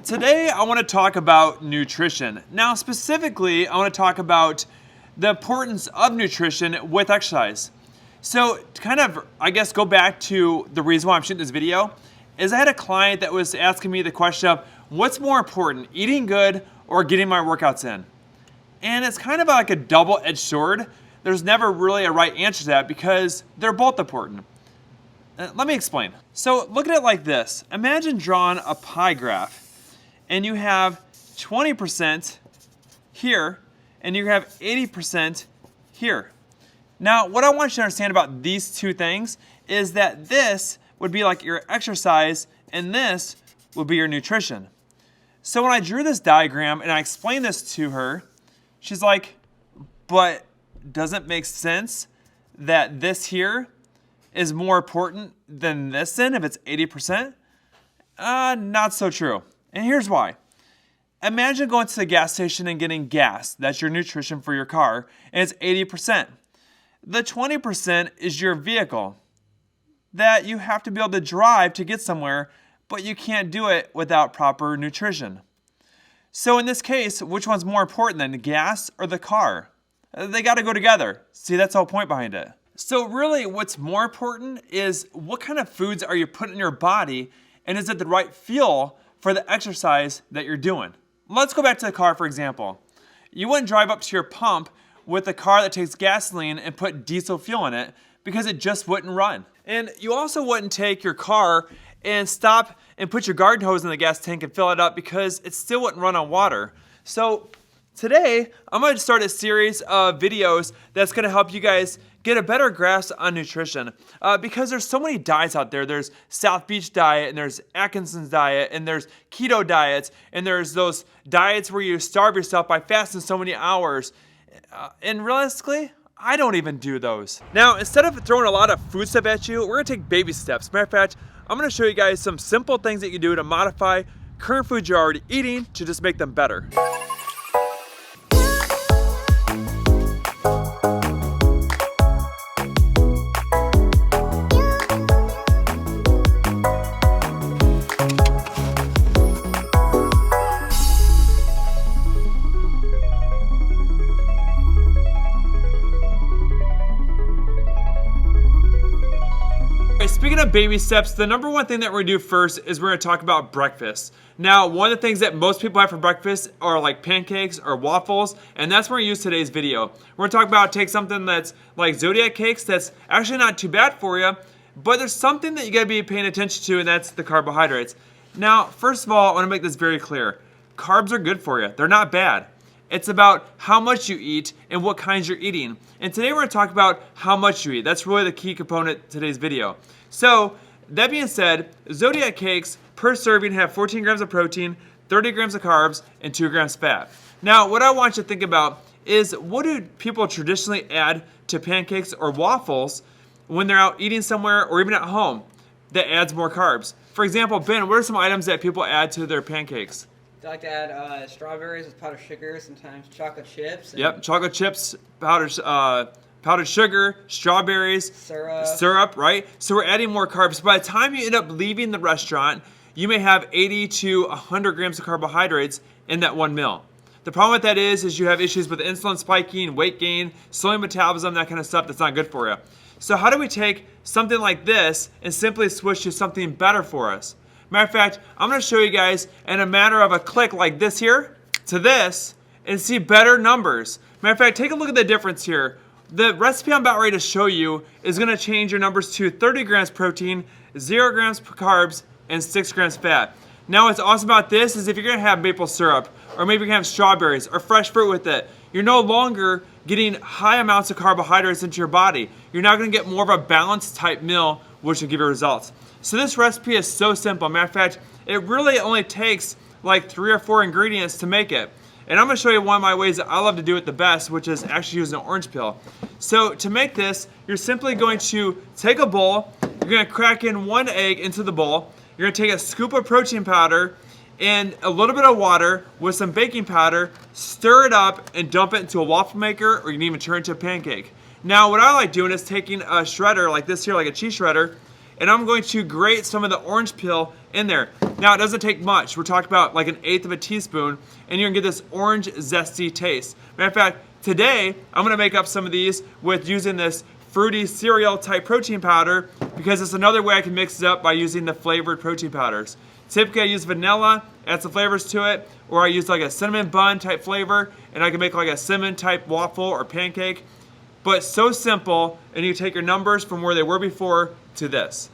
Today I want to talk about nutrition. Now specifically, I want to talk about the importance of nutrition with exercise. So to kind of, I guess, go back to the reason why I'm shooting this video, is I had a client that was asking me the question of, what's more important, eating good or getting my workouts in? And it's kind of like a double-edged sword. There's never really a right answer to that because they're both important. Let me explain. So look at it like this. Imagine drawing a pie graph and you have 20% here and you have 80% here. Now, what I want you to understand about these two things is that this would be like your exercise and this would be your nutrition. So when I drew this diagram and I explained this to her, she's like, but doesn't it make sense that this here is more important than this then if it's 80%? Not so true. And here's why. Imagine going to the gas station and getting gas. That's your nutrition for your car, and it's 80%. The 20% is your vehicle that you have to be able to drive to get somewhere, but you can't do it without proper nutrition. So in this case, which one's more important then, the gas or the car? They got to go together. See, that's the whole point behind it. So really what's more important is what kind of foods are you putting in your body, and is it the right fuel for the exercise that you're doing? Let's go back to the car, for example. You wouldn't drive up to your pump with a car that takes gasoline and put diesel fuel in it because it just wouldn't run. And you also wouldn't take your car and stop and put your garden hose in the gas tank and fill it up because it still wouldn't run on water. So today, I'm going to start a series of videos that's going to help you guys get a better grasp on nutrition because there's so many diets out there. There's South Beach diet, and there's Atkinson's diet, and there's keto diets, and there's those diets where you starve yourself by fasting so many hours. And realistically, I don't even do those. Now, instead of throwing a lot of food stuff at you, we're going to take baby steps. Matter of fact, I'm going to show you guys some simple things that you can do to modify current foods you're already eating to just make them better. Speaking of baby steps, the number one thing that we're gonna do first is we're gonna talk about breakfast. Now, one of the things that most people have for breakfast are like pancakes or waffles, and that's what we're gonna use today's video. We're gonna talk about take something that's like Zodiac cakes that's actually not too bad for you, but there's something that you gotta be paying attention to, and that's the carbohydrates. Now, first of all, I wanna make this very clear. Carbs are good for you, they're not bad. It's about how much you eat and what kinds you're eating. And today we're gonna talk about how much you eat. That's really the key component to today's video. So, that being said, Zodiac cakes per serving have 14 grams of protein, 30 grams of carbs, and 2 grams fat. Now, what I want you to think about is what do people traditionally add to pancakes or waffles when they're out eating somewhere or even at home that adds more carbs? For example, Ben, what are some items that people add to their pancakes? They like to add strawberries with powdered sugar, sometimes chocolate chips. Yep, chocolate chips, powdered sugar, strawberries, syrup, right? So we're adding more carbs. By the time you end up leaving the restaurant, you may have 80 to 100 grams of carbohydrates in that one meal. The problem with that is you have issues with insulin spiking, weight gain, slowing metabolism, that kind of stuff that's not good for you. So how do we take something like this and simply switch to something better for us? Matter of fact, I'm gonna show you guys in a matter of a click like this here to this and see better numbers. Matter of fact, take a look at the difference here. The recipe I'm about ready to show you is gonna change your numbers to 30 grams protein, 0 grams carbs, and 6 grams fat. Now what's awesome about this is if you're gonna have maple syrup, or maybe you're gonna have strawberries or fresh fruit with it, you're no longer getting high amounts of carbohydrates into your body. You're now gonna get more of a balanced type meal, which will give you results. So this recipe is so simple. Matter of fact, it really only takes like 3 or 4 ingredients to make it. And I'm gonna show you one of my ways that I love to do it the best, which is actually using an orange peel. So to make this, you're simply going to take a bowl, you're gonna crack in 1 egg into the bowl, you're gonna take a scoop of protein powder and a little bit of water with some baking powder, stir it up and dump it into a waffle maker, or you can even turn it into a pancake. Now what I like doing is taking a shredder like this here, like a cheese shredder, and I'm going to grate some of the orange peel in there. Now, it doesn't take much. We're talking about like 1/8 of a teaspoon, and you're gonna get this orange zesty taste. Matter of fact, today, I'm gonna make up some of these with using this fruity cereal type protein powder, because it's another way I can mix it up by using the flavored protein powders. Typically I use vanilla, add some flavors to it, or I use like a cinnamon bun type flavor, and I can make like a cinnamon type waffle or pancake. But so simple, and you take your numbers from where they were before to this.